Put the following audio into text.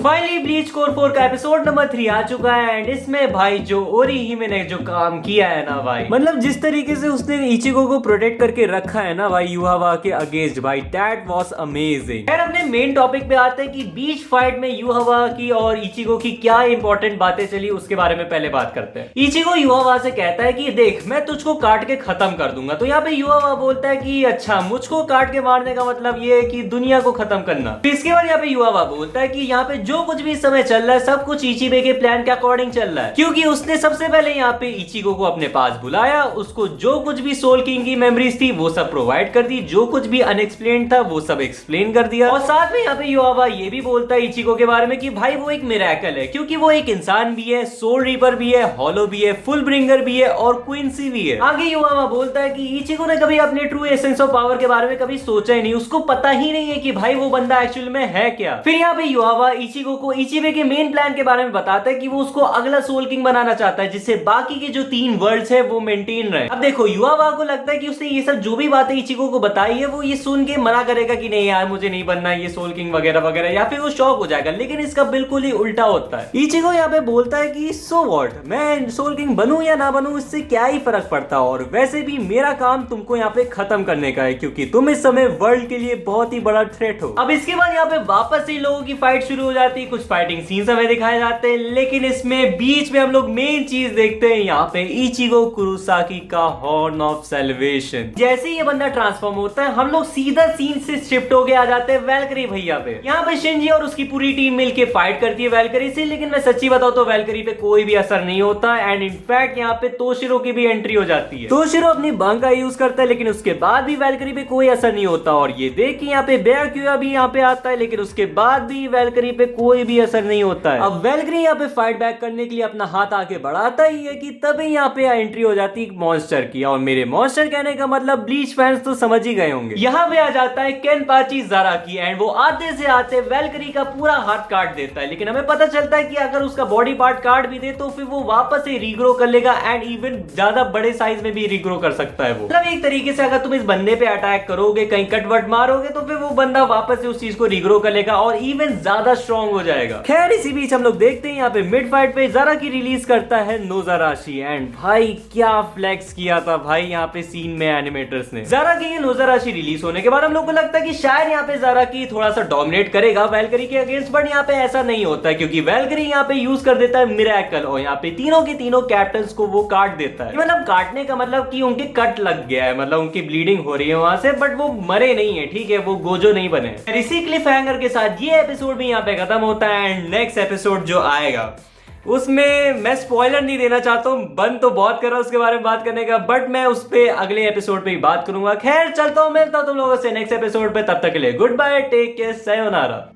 Finally bleach core 4 का episode number 3 आ चुका है एंड इसमें भाई जो ओरिहिमे ने जो काम किया है ना भाई, मतलब जिस तरीके से उसने इचिको को प्रोटेक्ट करके रखा है ना भाई युहावा के अगेंस्ट, भाई दैट वाज अमेजिंग। खैर अपने मेन टॉपिक पे आते हैं कि बीच फाइट में युहावा की और इचिको की क्या इंपॉर्टेंट बातें चली उसके बारे में पहले बात करते हैं। इचिको युहावा से कहता है कि देख मैं तुझको काट के खत्म कर दूंगा, तो यहाँ पे युहावा बोलता है कि अच्छा मुझको काट के मारने का मतलब ये है कि दुनिया को खत्म करना। फिर इसके बाद यहाँ पे युहावा बोलता है कि यहाँ पे जो कुछ भी इस समय चल रहा है सब कुछ इचिबे के प्लान के अकॉर्डिंग चल रहा है, क्योंकि उसने सबसे पहले यहाँ पे इचिको को अपने पास बुलाया, उसको जो कुछ भी सोल किंग की मेमोरीज थी वो सब प्रोवाइड कर दी, जो कुछ भी अनएक्सप्लेन्ड था वो सब एक्सप्लेन कर दिया। और साथ में यहाँ पे युहावा ये भी बोलता है इचिको के बारे में कि भाई वो एक मिरेकल है, क्योंकि वो एक इंसान भी है, सोल रीपर भी है, हॉलो भी है, फुल ब्रिंगर भी है और क्वींसी भी है। आगे युहावा बोलता है कि इचिको ने कभी अपने ट्रू एसेंस ऑफ पावर के बारे में कभी सोचा ही नहीं, उसको पता ही नहीं है कि भाई वो बंदा एक्चुअल में है क्या। फिर यहाँ पे युहावा इचिको को इचिबे के मेन प्लान के बारे में बताता है कि वो उसको अगला सोल किंग बनाना चाहता है, जिससे बाकी के जो 3 वर्ल्ड्स है वो मेंटेन रहे। अब देखो युहावा को लगता है कि उसने ये सब जो भी बातें इचिको को बताई है वो ये सुन के मना करेगा कि नहीं यार मुझे नहीं बनना ये सोल किंग वगैरह वगैरह, या फिर वो शॉक हो जाएगा, लेकिन इसका बिल्कुल ही उल्टा होता है। इचिको यहाँ पे बोलता है कि सो व्हाट, मैं सोल किंग बनूं या ना बनूं इससे क्या ही फर्क पड़ता, और वैसे भी मेरा काम तुमको यहाँ पे खत्म करने का है, क्योंकि तुम इस समय वर्ल्ड के लिए बहुत ही बड़ा थ्रेट हो। अब इसके बाद यहाँ पे वापस से लोगों की फाइट शुरू हो जाती है, कुछ फाइटिंग सीन्स हमें दिखाए जाते हैं, लेकिन इसमें बीच में हम लोग मेन चीज देखते हैं यहाँ पे इचिगो कुरोसाकी का हॉर्न ऑफ सैल्वेशन। जैसे ही ये बंदा ट्रांसफॉर्म होता है हम लोग सीधा सीन से शिफ्ट होके आ जाते हैं वैल्करी भैया पे। यहाँ पे शिनजी और उसकी पूरी टीम मिलके फाइट करती है वैल्करी से, लेकिन मैं सच्ची बताऊं तो वैल्करी पे कोई भी असर नहीं होता एंड इनफैक्ट यहाँ पे तोशिरो की भी एंट्री हो जाती है। तोशिरो अपनी बंग का यूज करता है, लेकिन उसके बाद भी वैल्करी पे कोई असर नहीं होता, और ये देख के यहाँ पे बेयाक्यूया भी यहाँ पे आता है, लेकिन उसके बाद भी वैल्करी पे कोई भी असर नहीं होता है। अब वैल्करी यहाँ पे फाइट बैक करने के लिए अपना हाथ आके बढ़ाता ही है कि तभी यहाँ पे एंट्री हो जाती है मॉन्स्टर की, और मेरे मॉन्स्टर कहने का मतलब ब्लीच फैंस तो समझ ही गए होंगे। यहाँ पे आ जाता है केनपाची ज़ाराकी एंड वो आते से आते वैल्करी का पूरा हाथ काट देता है, लेकिन हमें पता चलता है कि अगर उसका बॉडी पार्ट काट भी दे तो फिर वो वापस से रीग्रो कर लेगा एंड इवन ज्यादा बड़े साइज में भी रीग्रो कर सकता है वो। मतलब एक तरीके से अगर तुम इस बंदे पे अटैक करोगे, कहीं कटवट मारोगे, तो फिर वो बंदा वापस से उस चीज को रीग्रो कर लेगा और इवन ज्यादा स्ट्रॉन्ग हो जाएगा। खैर इसी बीच हम लोग देखते हैं यहाँ पे मिड फाइट पे ज़ाराकी रिलीज करता है नोज़ाराशी एंड भाई क्या फ्लेक्स किया था भाई यहाँ पे सीन में एनिमेटर्स ने। ज़ाराकी के नोज़ाराशी रिलीज होने के बाद हम लोग को लगता है कि शायद यहाँ पे ज़ाराकी थोड़ा सा डोमिनेट करेगा वैल्करी के अगेंस्ट, बट यहाँ पे ऐसा नहीं होता है, क्योंकि वैल्करी यहाँ पे यूज कर देता है मिरेकल और यहाँ पे तीनों के तीनों कैप्टन्स को वो काट देता है। मतलब काटने का मतलब कि उनके कट लग गया है, मतलब उनकी ब्लीडिंग हो रही है वहां से, बट वो मरे नहीं है, ठीक है, वो गोजो नहीं बने। इसी क्लिफ हैंगर के साथ ये एपिसोड भी यहाँ पे खत्म होता है एंड नेक्स्ट एपिसोड जो आएगा उसमें मैं स्पॉइलर नहीं देना चाहता हूँ, बंद तो बहुत कर रहा हूँ उसके बारे में बात करने का, बट मैं उस पे अगले एपिसोड पे ही बात करूंगा। खैर चलता हूँ, मिलता हूँ तुम लोगों से नेक्स्ट एपिसोड पे, तब तक के लिए good bye, take care, sayonara.